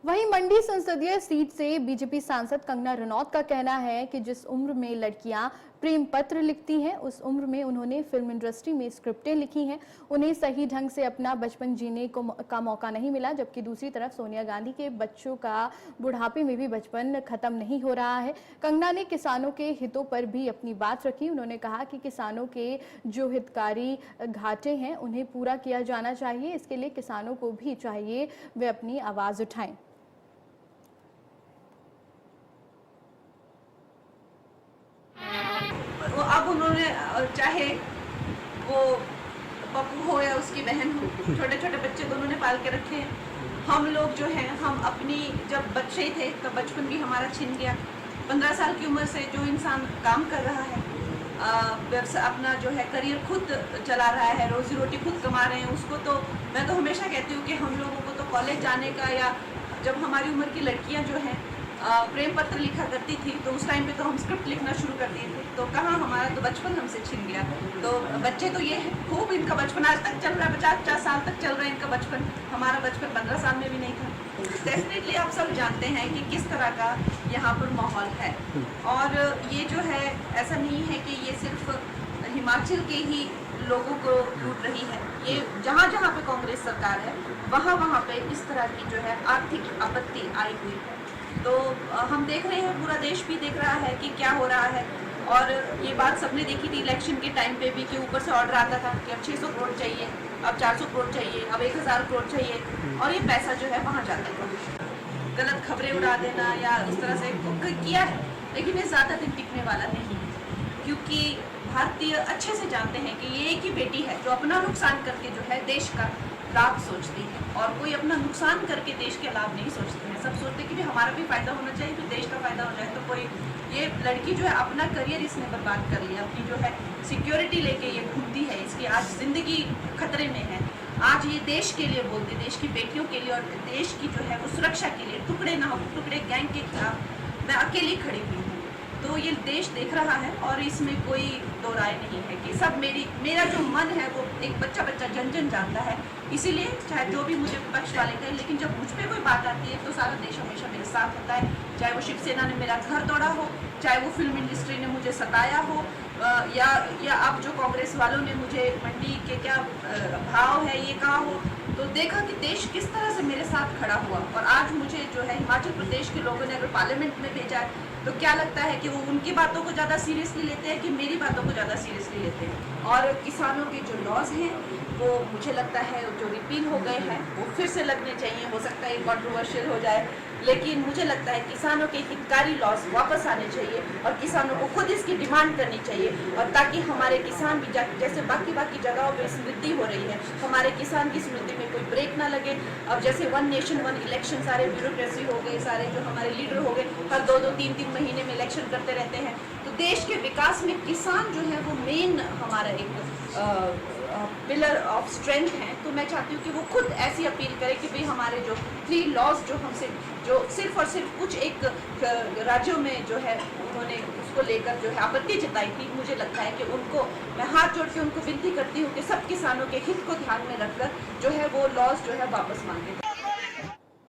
वहीं मंडी संसदीय सीट से बीजेपी सांसद कंगना रनौत का कहना है कि जिस उम्र में लड़कियां प्रेम पत्र लिखती हैं उस उम्र में उन्होंने फिल्म इंडस्ट्री में स्क्रिप्टें लिखी हैं, उन्हें सही ढंग से अपना बचपन जीने का मौका नहीं मिला। जबकि दूसरी तरफ सोनिया गांधी के बच्चों का बुढ़ापे में भी बचपन खत्म नहीं हो रहा है। कंगना ने किसानों के हितों पर भी अपनी बात रखी। उन्होंने कहा कि किसानों के जो हितकारी घाटे हैं उन्हें पूरा किया जाना चाहिए, इसके लिए किसानों को भी चाहिए वे अपनी आवाज उठाएं। अब उन्होंने चाहे वो पप्पू हो या उसकी बहन हो, छोटे छोटे बच्चे दोनों ने पाल के रखे हैं। हम लोग जो हैं हम अपनी जब बच्चे थे तब बचपन भी हमारा छिन गया। 15 साल की उम्र से जो इंसान काम कर रहा है, अपना जो है करियर खुद चला रहा है, रोजी रोटी खुद कमा रहे हैं, उसको तो मैं तो हमेशा कहती हूँ कि हम लोगों को तो कॉलेज जाने का, या जब हमारी उम्र की लड़कियाँ जो हैं प्रेम पत्र लिखा करती थी तो उस टाइम पे तो हम स्क्रिप्ट लिखना शुरू कर दिए थे, तो कहाँ हमारा तो बचपन हमसे छिन गया। तो बच्चे तो ये है खूब इनका बचपन आज तक चल रहा है, 50-50 साल तक चल रहा है इनका बचपन। हमारा बचपन 15 साल में भी नहीं था। डेफिनेटली आप सब जानते हैं कि किस तरह का यहाँ पर माहौल है, और ये जो है ऐसा नहीं है कि ये सिर्फ हिमाचल के ही लोगों को लूट रही है। ये जहाँ जहाँ पे कांग्रेस सरकार है वहाँ पे इस तरह की जो है आर्थिक आपत्ति आई हुई है। तो हम देख रहे हैं, पूरा देश भी देख रहा है कि क्या हो रहा है। और ये बात सबने देखी थी इलेक्शन के टाइम पे भी कि ऊपर से ऑर्डर आता था कि अब 600 करोड़ चाहिए, अब 400 करोड़ चाहिए, अब 1000 करोड़ चाहिए, और ये पैसा जो है वहाँ जाता है। गलत खबरें उड़ा देना या इस तरह से किया है, लेकिन ये ज़्यादा दिन टिकने वाला नहीं है, क्योंकि भारतीय अच्छे से जानते हैं कि ये एक ही बेटी है जो अपना नुकसान करके जो है देश का लाभ सोचती है, और कोई अपना नुकसान करके देश के लाभ नहीं सोचते हैं। सब सोचते हैं कि हमारा भी फायदा होना चाहिए, फिर देश का फायदा हो जाए। तो कोई ये लड़की जो है अपना करियर इसने बर्बाद कर लिया, अपनी जो है सिक्योरिटी लेके ये घूमती है, इसकी आज जिंदगी खतरे में है। आज ये देश के लिए बोलती, देश की बेटियों के लिए और देश की जो है वो सुरक्षा के लिए, टुकड़े ना हो, टुकड़े गैंग के खिलाफ मैं अकेली खड़ी हुई हूँ। तो ये देश देख रहा है और इसमें कोई दो राय नहीं है कि सब मेरा जो मन है वो एक बच्चा जन जन जानता है। इसीलिए चाहे जो भी मुझे विपक्ष वाले कहें, लेकिन जब मुझ पर कोई बात आती है तो सारा देश हमेशा मेरे साथ होता है। चाहे वो शिवसेना ने मेरा घर तोड़ा हो, चाहे वो फिल्म इंडस्ट्री ने मुझे सताया हो, या अब जो कांग्रेस वालों ने मुझे मंडी के क्या भाव है ये कहा हो, तो देखा कि देश किस तरह से मेरे साथ खड़ा हुआ। और आज मुझे जो है हिमाचल प्रदेश के लोगों ने अगर पार्लियामेंट में भेजा है तो क्या लगता है कि वो उनकी बातों को ज़्यादा सीरियसली लेते हैं कि मेरी बातों को ज़्यादा सीरियसली लेते हैं। और किसानों के जो लॉज हैं वो मुझे लगता है जो रिपील हो गए हैं वो फिर से लगने चाहिए। हो सकता है ये कंट्रोवर्शियल हो जाए, लेकिन मुझे लगता है किसानों के हितकारी लॉज वापस आने चाहिए और किसानों को खुद इसकी डिमांड करनी चाहिए, और ताकि हमारे किसान भी जैसे बाकी जगहों पे समृद्धि हो रही है, हमारे किसान की समृद्धि में कोई ब्रेक ना लगे। अब जैसे 1 नेशन 1 इलेक्शन, सारे ब्यूरोक्रेसी हो गए, सारे जो हमारे लीडर हो गए हर 2-2, 3-3 महीने में इलेक्शन करते रहते हैं, तो देश के विकास में किसान जो है वो मेन हमारा एक पिलर ऑफ स्ट्रेंथ है। तो मैं चाहती हूँ कि वो खुद ऐसी अपील करे कि भाई हमारे जो 3 लॉज जो हमसे जो सिर्फ और सिर्फ कुछ एक राज्यों में जो है उन्होंने उसको लेकर जो है आपत्ति जताई थी, मुझे लगता है कि उनको मैं हाथ जोड़ के उनको विनती करती हूँ कि सब किसानों के हित को ध्यान में रखकर जो है वो लॉज जो है वापस मांगे।